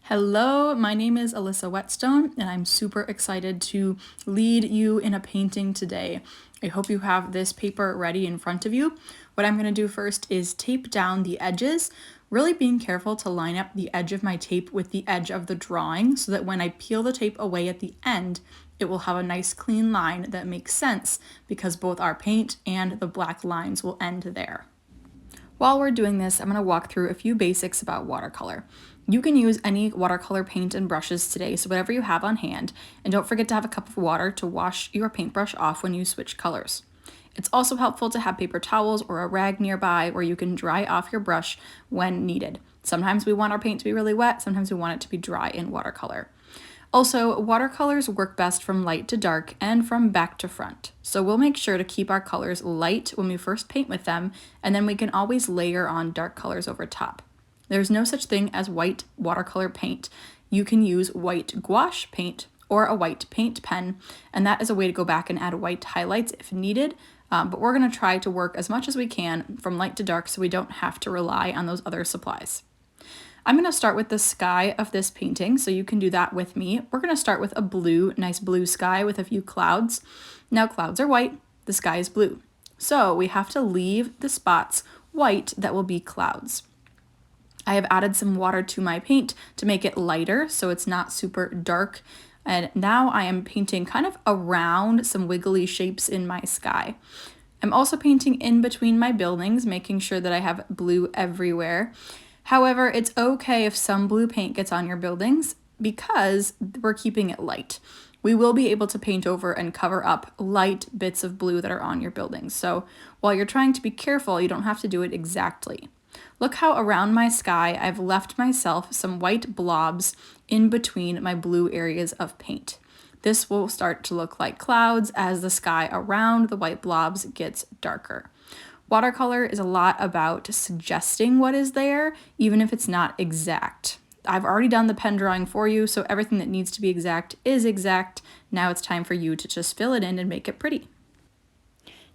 Hello, my name is Alyssa Whetstone, and I'm super excited to lead you in a painting today. I hope you have this paper ready in front of you. What I'm going to do first is tape down the edges, really being careful to line up the edge of my tape with the edge of the drawing so that when I peel the tape away at the end, it will have a nice clean line that makes sense because both our paint and the black lines will end there. While we're doing this, I'm going to walk through a few basics about watercolor. You can use any watercolor paint and brushes today, so whatever you have on hand, and don't forget to have a cup of water to wash your paintbrush off when you switch colors. It's also helpful to have paper towels or a rag nearby where you can dry off your brush when needed. Sometimes we want our paint to be really wet, sometimes we want it to be dry in watercolor. Also, watercolors work best from light to dark and from back to front. So we'll make sure to keep our colors light when we first paint with them, and then we can always layer on dark colors over top. There's no such thing as white watercolor paint. You can use white gouache paint or a white paint pen, and that is a way to go back and add white highlights if needed. But we're going to try to work as much as we can from light to dark so we don't have to rely on those other supplies. I'm going to start with the sky of this painting, so you can do that with me. We're going to start with a nice blue sky with a few clouds. Now clouds are white, the sky is blue. So we have to leave the spots white that will be clouds. I have added some water to my paint to make it lighter so it's not super dark. And now I am painting kind of around some wiggly shapes in my sky. I'm also painting in between my buildings, making sure that I have blue everywhere. However, it's okay if some blue paint gets on your buildings because we're keeping it light. We will be able to paint over and cover up light bits of blue that are on your buildings. So while you're trying to be careful, you don't have to do it exactly. Look how around my sky I've left myself some white blobs in between my blue areas of paint. This will start to look like clouds as the sky around the white blobs gets darker. Watercolor is a lot about suggesting what is there, even if it's not exact. I've already done the pen drawing for you, so everything that needs to be exact is exact. Now it's time for you to just fill it in and make it pretty.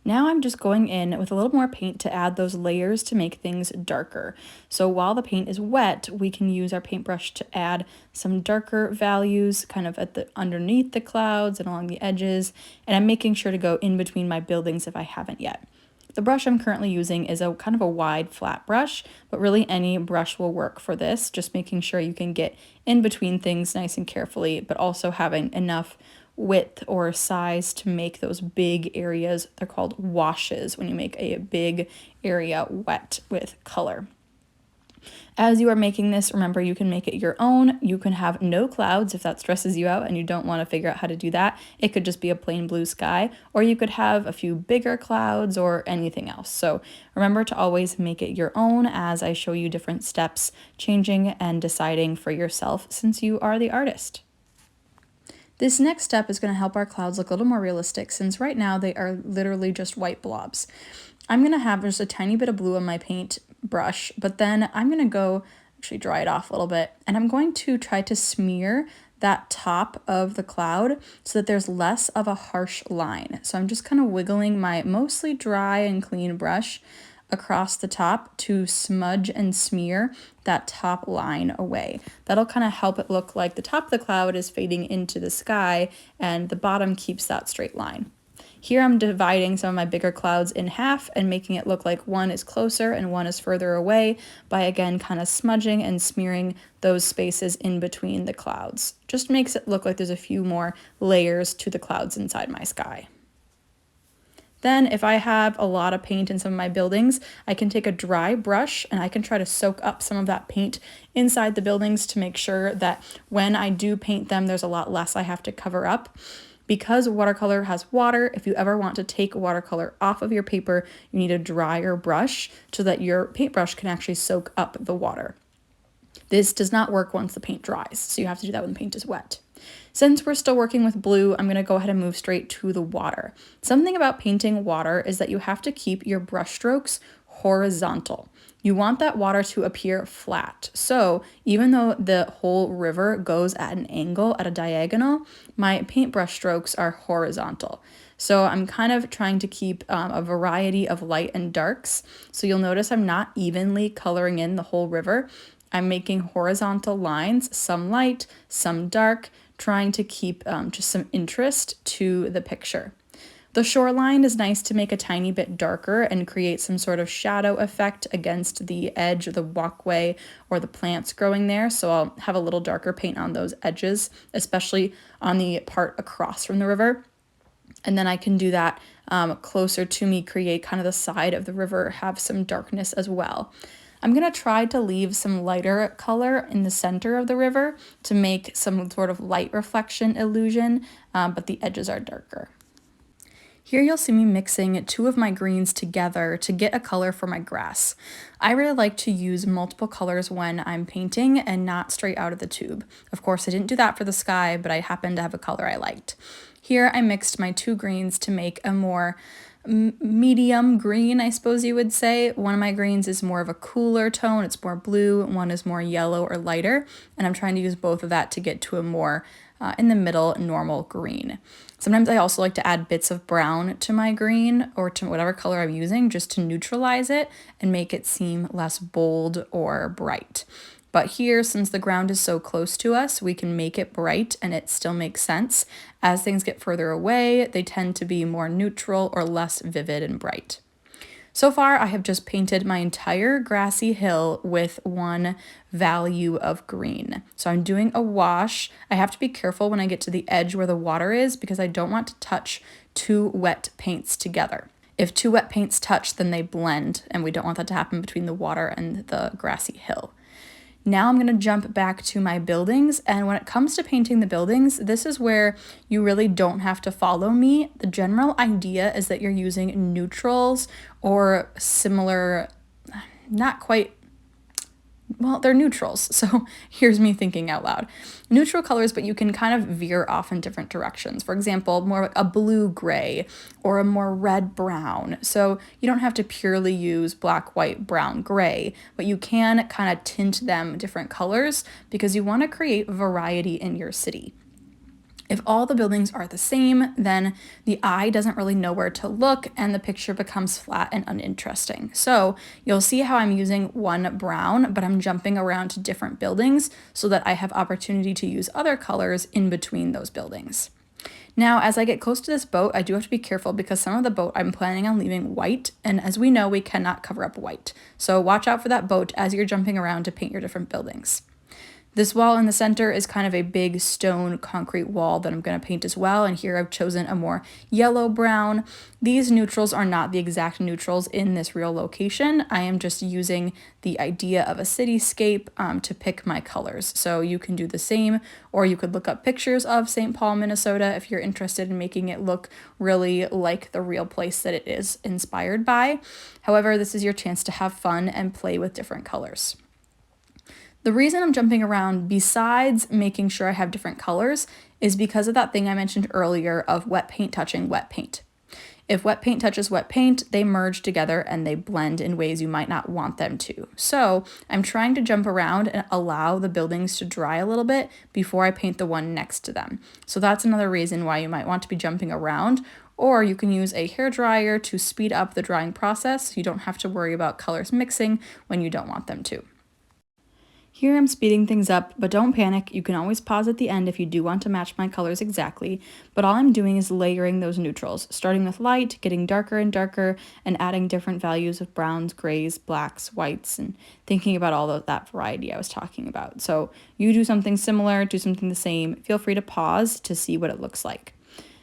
Now I'm just going in with a little more paint to add those layers to make things darker. So while the paint is wet, we can use our paintbrush to add some darker values kind of underneath the clouds and along the edges. And I'm making sure to go in between my buildings if I haven't yet. The brush I'm currently using is a kind of a wide flat brush, but really any brush will work for this, just making sure you can get in between things nice and carefully, but also having enough width or size to make those big areas. They're called washes when you make a big area wet with color. As you are making this, remember you can make it your own. You can have no clouds if that stresses you out and you don't want to figure out how to do that. It could just be a plain blue sky, or you could have a few bigger clouds or anything else. So remember to always make it your own as I show you different steps, changing and deciding for yourself since you are the artist. This next step is going to help our clouds look a little more realistic since right now they are literally just white blobs. I'm going to have just a tiny bit of blue on my paint brush, but then I'm going to go actually dry it off a little bit, and I'm going to try to smear that top of the cloud so that there's less of a harsh line. So I'm just kind of wiggling my mostly dry and clean brush across the top to smudge and smear that top line away. That'll kind of help it look like the top of the cloud is fading into the sky and the bottom keeps that straight line. Here I'm dividing some of my bigger clouds in half and making it look like one is closer and one is further away by again kind of smudging and smearing those spaces in between the clouds. Just makes it look like there's a few more layers to the clouds inside my sky. Then if I have a lot of paint in some of my buildings, I can take a dry brush and I can try to soak up some of that paint inside the buildings to make sure that when I do paint them, there's a lot less I have to cover up. Because watercolor has water, if you ever want to take watercolor off of your paper, you need a drier brush so that your paintbrush can actually soak up the water. This does not work once the paint dries, so you have to do that when the paint is wet. Since we're still working with blue, I'm going to go ahead and move straight to the water. Something about painting water is that you have to keep your brush strokes horizontal. You want that water to appear flat. So even though the whole river goes at an angle, at a diagonal, my paintbrush strokes are horizontal. So I'm kind of trying to keep a variety of light and darks. So you'll notice I'm not evenly coloring in the whole river. I'm making horizontal lines, some light, some dark, trying to keep just some interest to the picture. The shoreline is nice to make a tiny bit darker and create some sort of shadow effect against the edge of the walkway or the plants growing there. So I'll have a little darker paint on those edges, especially on the part across from the river. And then I can do that closer to me, create kind of the side of the river, have some darkness as well. I'm going to try to leave some lighter color in the center of the river to make some sort of light reflection illusion, but the edges are darker. Here you'll see me mixing two of my greens together to get a color for my grass. I really like to use multiple colors when I'm painting and not straight out of the tube. Of course, I didn't do that for the sky, but I happened to have a color I liked. Here I mixed my two greens to make a more medium green, I suppose you would say. One of my greens is more of a cooler tone, it's more blue, one is more yellow or lighter, and I'm trying to use both of that to get to a more in the middle normal green. Sometimes I also like to add bits of brown to my green or to whatever color I'm using just to neutralize it and make it seem less bold or bright. But here, since the ground is so close to us, we can make it bright and it still makes sense. As things get further away, they tend to be more neutral or less vivid and bright. So far, I have just painted my entire grassy hill with one value of green. So I'm doing a wash. I have to be careful when I get to the edge where the water is because I don't want to touch two wet paints together. If two wet paints touch, then they blend, and we don't want that to happen between the water and the grassy hill. Now I'm going to jump back to my buildings, and when it comes to painting the buildings, this is where you really don't have to follow me. The general idea is that you're using neutrals or similar, not quite, well, they're neutrals, so here's me thinking out loud. Neutral colors, but you can kind of veer off in different directions. For example, more like a blue-gray or a more red-brown. So you don't have to purely use black, white, brown, gray, but you can kind of tint them different colors because you want to create variety in your city. If all the buildings are the same, then the eye doesn't really know where to look and the picture becomes flat and uninteresting. So you'll see how I'm using one brown, but I'm jumping around to different buildings so that I have opportunity to use other colors in between those buildings. Now, as I get close to this boat, I do have to be careful because some of the boat I'm planning on leaving white, and as we know, we cannot cover up white. So watch out for that boat as you're jumping around to paint your different buildings. This wall in the center is kind of a big stone concrete wall that I'm going to paint as well, and here I've chosen a more yellow-brown. These neutrals are not the exact neutrals in this real location. I am just using the idea of a cityscape to pick my colors. So you can do the same, or you could look up pictures of St. Paul, Minnesota if you're interested in making it look really like the real place that it is inspired by. However, this is your chance to have fun and play with different colors. The reason I'm jumping around, besides making sure I have different colors, is because of that thing I mentioned earlier of wet paint touching wet paint. If wet paint touches wet paint, they merge together and they blend in ways you might not want them to. So I'm trying to jump around and allow the buildings to dry a little bit before I paint the one next to them. So that's another reason why you might want to be jumping around, or you can use a hairdryer to speed up the drying process so you don't have to worry about colors mixing when you don't want them to. Here I'm speeding things up, but don't panic. You can always pause at the end if you do want to match my colors exactly, but all I'm doing is layering those neutrals, starting with light, getting darker and darker, and adding different values of browns, grays, blacks, whites, and thinking about all of that variety I was talking about. So you do something similar, do something the same. Feel free to pause to see what it looks like.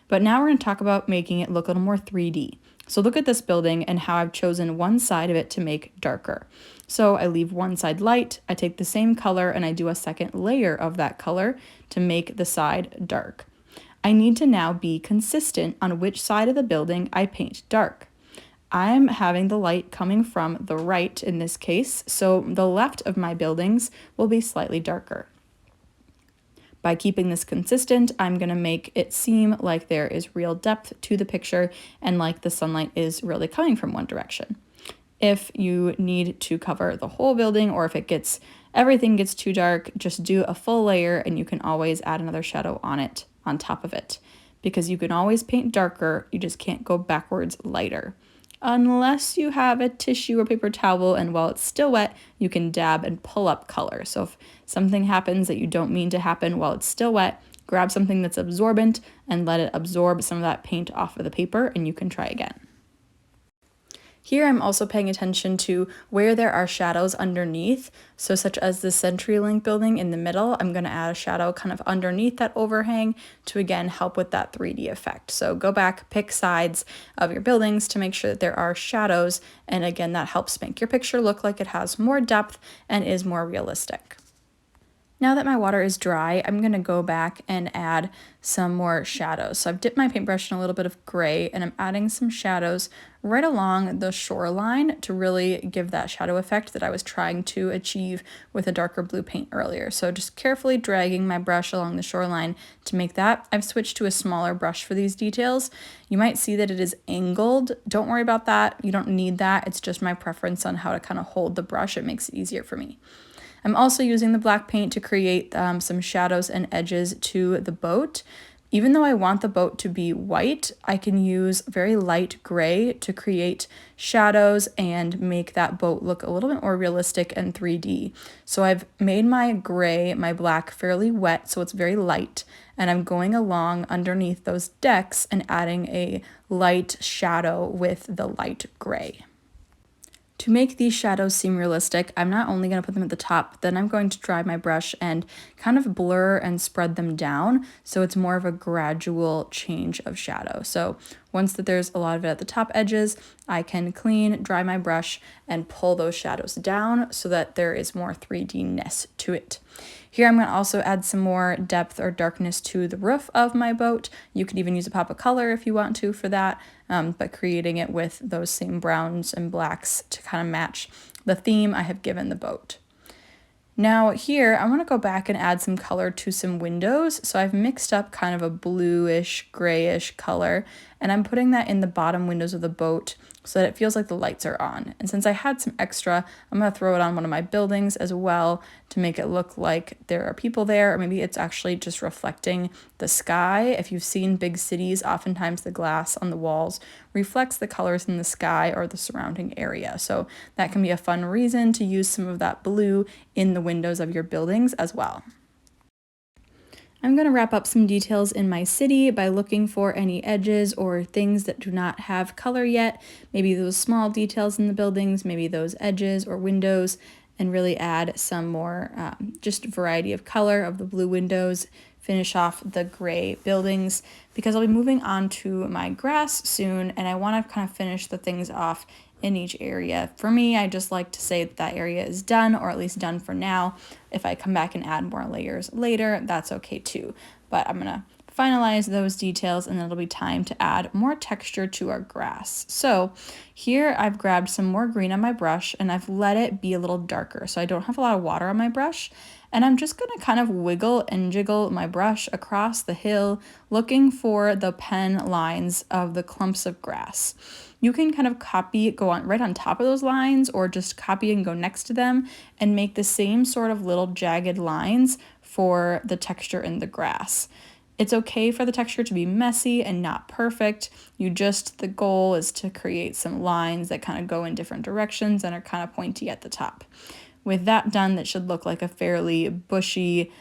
But now we're going to talk about making it look a little more 3D. So look at this building and how I've chosen one side of it to make darker. So I leave one side light, I take the same color and I do a second layer of that color to make the side dark. I need to now be consistent on which side of the building I paint dark. I'm having the light coming from the right in this case, so the left of my buildings will be slightly darker. By keeping this consistent, I'm going to make it seem like there is real depth to the picture and like the sunlight is really coming from one direction. If you need to cover the whole building or if everything gets too dark, just do a full layer and you can always add another shadow on top of it. Because you can always paint darker, you just can't go backwards lighter. unless you have a tissue or paper towel, and while it's still wet, you can dab and pull up color. So if something happens that you don't mean to happen while it's still wet, grab something that's absorbent and let it absorb some of that paint off of the paper, and you can try again. Here I'm also paying attention to where there are shadows underneath. So such as the CenturyLink building in the middle, I'm going to add a shadow kind of underneath that overhang to again help with that 3D effect. So go back, pick sides of your buildings to make sure that there are shadows, and again that helps make your picture look like it has more depth and is more realistic. Now that my water is dry, I'm going to go back and add some more shadows. So I've dipped my paintbrush in a little bit of gray, and I'm adding some shadows right along the shoreline to really give that shadow effect that I was trying to achieve with a darker blue paint earlier. So just carefully dragging my brush along the shoreline to make that. I've switched to a smaller brush for these details. You might see that it is angled. Don't worry about that. You don't need that. It's just my preference on how to kind of hold the brush. It makes it easier for me. I'm also using the black paint to create some shadows and edges to the boat. Even though I want the boat to be white, I can use very light gray to create shadows and make that boat look a little bit more realistic and 3D. So I've made my gray, my black fairly wet, so it's very light, and I'm going along underneath those decks and adding a light shadow with the light gray. To make these shadows seem realistic, I'm not only going to put them at the top, but then I'm going to dry my brush and kind of blur and spread them down so it's more of a gradual change of shadow. So once that there's a lot of it at the top edges, I can clean, dry my brush, and pull those shadows down so that there is more 3D-ness to it. Here I'm going to also add some more depth or darkness to the roof of my boat. You could even use a pop of color if you want to for that, but creating it with those same browns and blacks to kind of match the theme I have given the boat. Now here, I want to go back and add some color to some windows. So I've mixed up kind of a bluish, grayish color, and I'm putting that in the bottom windows of the boat so that it feels like the lights are on. And since I had some extra, I'm going to throw it on one of my buildings as well to make it look like there are people there, or maybe it's actually just reflecting the sky. If you've seen big cities, oftentimes the glass on the walls reflects the colors in the sky or the surrounding area. So that can be a fun reason to use some of that blue in the windows of your buildings as well. I'm going to wrap up some details in my city by looking for any edges or things that do not have color yet, maybe those small details in the buildings, maybe those edges or windows, and really add some more just variety of color of the blue windows, finish off the gray buildings, because I'll be moving on to my grass soon, and I want to kind of finish the things off in each area. For me, I just like to say that that area is done, or at least done for now. If I come back and add more layers later, that's okay too. But I'm gonna finalize those details, and then it'll be time to add more texture to our grass. So here I've grabbed some more green on my brush, and I've let it be a little darker. So I don't have a lot of water on my brush, and I'm just gonna kind of wiggle and jiggle my brush across the hill, looking for the pen lines of the clumps of grass. You can kind of copy, go on right on top of those lines, or just copy and go next to them and make the same sort of little jagged lines for the texture in the grass. It's okay for the texture to be messy and not perfect. The goal is to create some lines that kind of go in different directions and are kind of pointy at the top. With that done, that should look like a fairly bushy,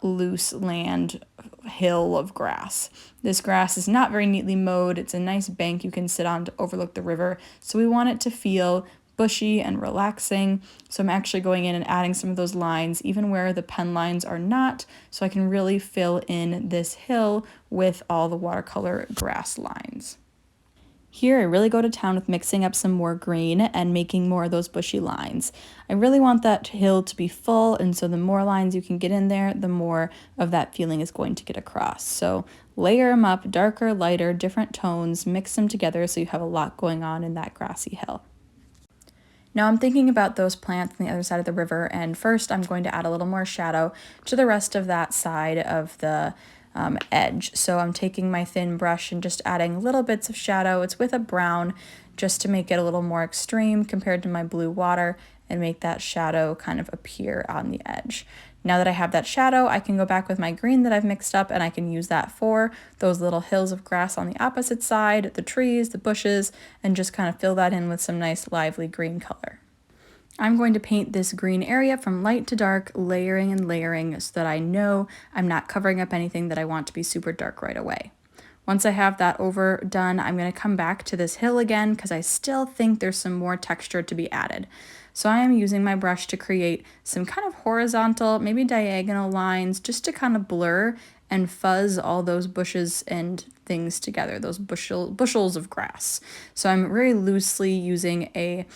loose land hill of grass. This grass is not very neatly mowed. It's a nice bank you can sit on to overlook the river, so we want it to feel bushy and relaxing. So I'm actually going in and adding some of those lines even where the pen lines are not, so I can really fill in this hill with all the watercolor grass lines. Here I really go to town with mixing up some more green and making more of those bushy lines. I really want that hill to be full, and so the more lines you can get in there, the more of that feeling is going to get across. So layer them up, darker, lighter, different tones, mix them together so you have a lot going on in that grassy hill. Now I'm thinking about those plants on the other side of the river, and first I'm going to add a little more shadow to the rest of that side of the edge. So I'm taking my thin brush and just adding little bits of shadow. It's with a brown just to make it a little more extreme compared to my blue water and make that shadow kind of appear on the edge. Now that I have that shadow, I can go back with my green that I've mixed up and I can use that for those little hills of grass on the opposite side, the trees, the bushes, and just kind of fill that in with some nice lively green color. I'm going to paint this green area from light to dark, layering and layering so that I know I'm not covering up anything that I want to be super dark right away. Once I have that done, I'm going to come back to this hill again because I still think there's some more texture to be added. So I am using my brush to create some kind of horizontal, maybe diagonal lines just to kind of blur and fuzz all those bushes and things together, those bushels of grass. So I'm very loosely using a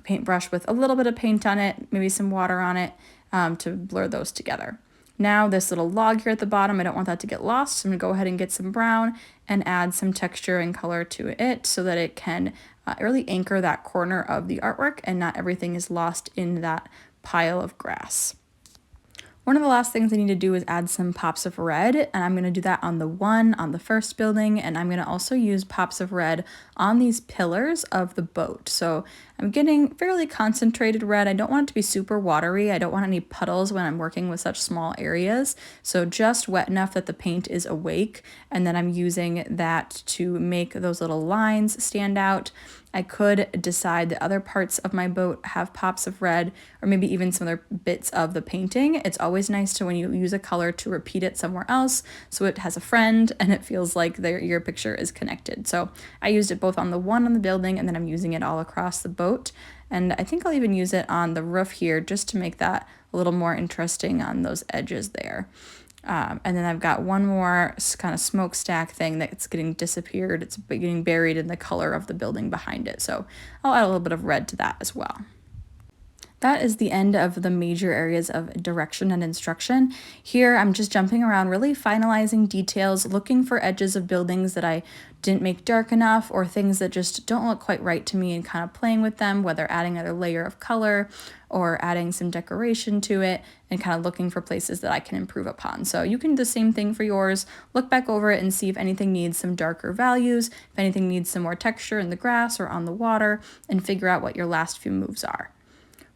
paintbrush with a little bit of paint on it, maybe some water on it, to blur those together. Now this little log here at the bottom, I don't want that to get lost, so I'm going to go ahead and get some brown and add some texture and color to it so that it can really anchor that corner of the artwork and not everything is lost in that pile of grass. One of the last things I need to do is add some pops of red, and I'm going to do that on the first building, and I'm going to also use pops of red on these pillars of the boat. So I'm getting fairly concentrated red. I don't want it to be super watery. I don't want any puddles when I'm working with such small areas. So just wet enough that the paint is awake, and then I'm using that to make those little lines stand out. I could decide the other parts of my boat have pops of red, or maybe even some other bits of the painting. It's always nice to, when you use a color, to repeat it somewhere else so it has a friend and it feels like your picture is connected. So I used it both on the building, and then I'm using it all across the boat. And I think I'll even use it on the roof here just to make that a little more interesting on those edges there. And then I've got one more kind of smokestack thing that's getting disappeared. It's getting buried in the color of the building behind it. So I'll add a little bit of red to that as well. That is the end of the major areas of direction and instruction. Here I'm just jumping around, really finalizing details, looking for edges of buildings that I didn't make dark enough or things that just don't look quite right to me, and kind of playing with them, whether adding another layer of color or adding some decoration to it, and kind of looking for places that I can improve upon. So you can do the same thing for yours. Look back over it and see if anything needs some darker values, if anything needs some more texture in the grass or on the water, and figure out what your last few moves are.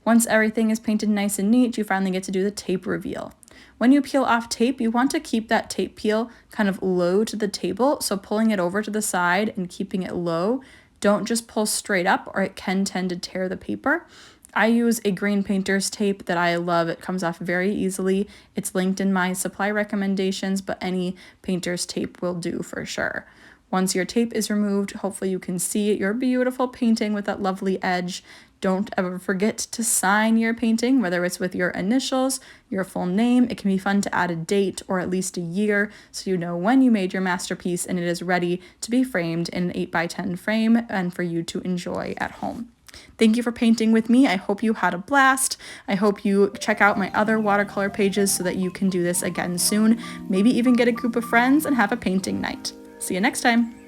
Once everything is painted nice and neat, you finally get to do the tape reveal. When you peel off tape, you want to keep that tape peel kind of low to the table, so pulling it over to the side and keeping it low. Don't just pull straight up or it can tend to tear the paper. I use a green painter's tape that I love. It comes off very easily. It's linked in my supply recommendations, but any painter's tape will do for sure. Once your tape is removed, hopefully you can see your beautiful painting with that lovely edge. Don't ever forget to sign your painting, whether it's with your initials, your full name. It can be fun to add a date or at least a year so you know when you made your masterpiece and it is ready to be framed in an 8x10 frame and for you to enjoy at home. Thank you for painting with me. I hope you had a blast. I hope you check out my other watercolor pages so that you can do this again soon. Maybe even get a group of friends and have a painting night. See you next time.